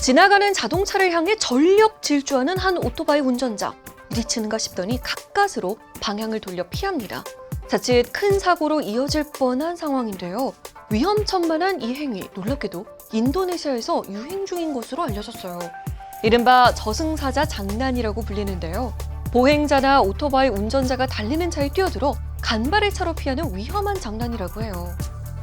지나가는 자동차를 향해 전력 질주하는 한 오토바이 운전자. 부딪히는가 싶더니 가까스로 방향을 돌려 피합니다. 자칫 큰 사고로 이어질 뻔한 상황인데요. 위험천만한 이 행위, 놀랍게도 인도네시아에서 유행 중인 것으로 알려졌어요. 이른바 저승사자 장난이라고 불리는데요. 보행자나 오토바이 운전자가 달리는 차에 뛰어들어 간발의 차로 피하는 위험한 장난이라고 해요.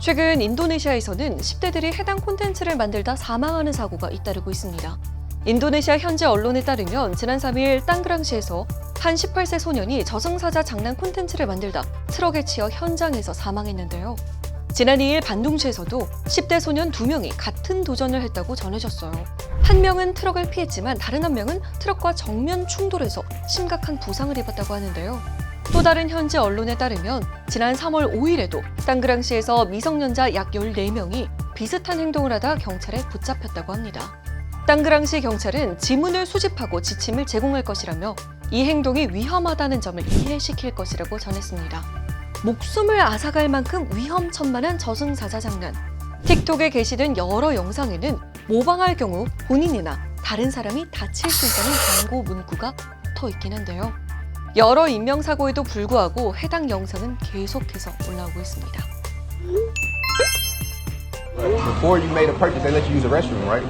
최근 인도네시아에서는 10대들이 해당 콘텐츠를 만들다 사망하는 사고가 잇따르고 있습니다. 인도네시아 현지 언론에 따르면 지난 3일 땅그랑시에서 한 18세 소년이 저승사자 장난 콘텐츠를 만들다 트럭에 치여 현장에서 사망했는데요. 지난 2일 반둥시에서도 10대 소년 2명이 같은 도전을 했다고 전해졌어요. 한 명은 트럭을 피했지만 다른 한 명은 트럭과 정면 충돌해서 심각한 부상을 입었다고 하는데요. 또 다른 현지 언론에 따르면 지난 3월 5일에도 땅그랑시에서 미성년자 약 14명이 비슷한 행동을 하다 경찰에 붙잡혔다고 합니다. 땅그랑시 경찰은 지문을 수집하고 지침을 제공할 것이라며 이 행동이 위험하다는 점을 이해시킬 것이라고 전했습니다. 목숨을 앗아갈 만큼 위험천만한 저승사자 장난. 틱톡에 게시된 여러 영상에는 모방할 경우 본인이나 다른 사람이 다칠 수 있다는 경고 문구가 붙어 있긴 한데요. 여러 인명사고에도 불구하고 해당 영상은 계속해서 올라오고 있습니다. Before you made a purchase, they let you use the restroom, right?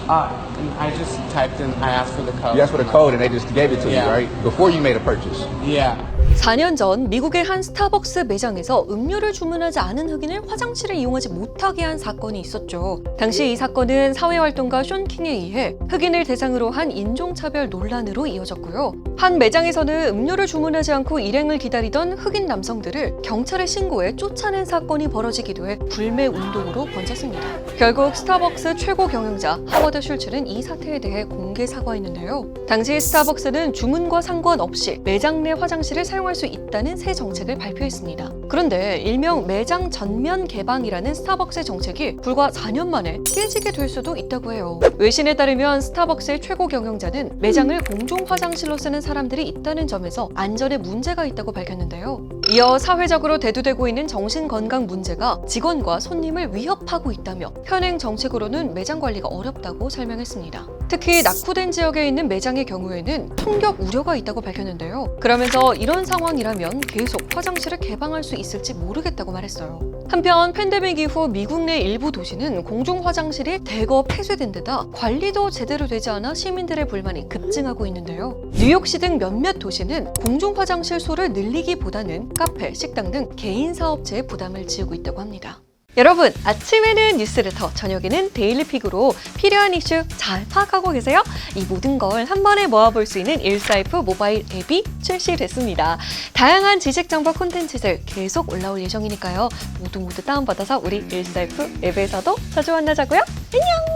I just typed in, I asked for the code. You asked for the code and they just gave it to you, Yeah. right? Before you made a purchase. Yeah. 4년 전 미국의 한 스타벅스 매장에서 음료를 주문하지 않은 흑인을 화장실을 이용하지 못하게 한 사건이 있었죠. 당시 이 사건은 사회활동가 숀 킹에 의해 흑인을 대상으로 한 인종차별 논란으로 이어졌고요. 한 매장에서는 음료를 주문하지 않고 일행을 기다리던 흑인 남성들을 경찰에 신고해 쫓아낸 사건이 벌어지기도 해 불매 운동으로 번졌습니다. 결국 스타벅스 최고 경영자 하워드 슐츠는 이 사태에 대해 공개 사과했는데요. 당시 스타벅스는 주문과 상관없이 매장 내 화장실을 사용할 수 있다는 새 정책을 발표했습니다. 그런데 일명 매장 전면 개방이라는 스타벅스의 정책이 불과 4년 만에 깨지게 될 수도 있다고 해요. 외신에 따르면 스타벅스의 최고 경영자는 매장을 공중 화장실로 쓰는 사람들이 있다는 점에서 안전에 문제가 있다고 밝혔는데요. 이어 사회적으로 대두되고 있는 정신건강 문제가 직원과 손님을 위협하고 있다며 현행 정책으로는 매장 관리가 어렵다고 설명했습니다. 특히 낙후된 지역에 있는 매장의 경우에는 총격 우려가 있다고 밝혔는데요. 그러면서 이런 상황이라면 계속 화장실을 개방할 수 있을지 모르겠다고 말했어요. 한편 팬데믹 이후 미국 내 일부 도시는 공중 화장실이 대거 폐쇄된 데다 관리도 제대로 되지 않아 시민들의 불만이 급증하고 있는데요. 뉴욕시 등 몇몇 도시는 공중 화장실 수를 늘리기보다는 카페, 식당 등 개인 사업체에 부담을 지우고 있다고 합니다. 여러분, 아침에는 뉴스레터, 저녁에는 데일리픽으로 필요한 이슈 잘 파악하고 계세요? 이 모든 걸 한 번에 모아볼 수 있는 일사이프 모바일 앱이 출시됐습니다. 다양한 지식 정보 콘텐츠들 계속 올라올 예정이니까요. 모두 다운받아서 우리 일사이프 앱에서도 자주 만나자고요. 안녕!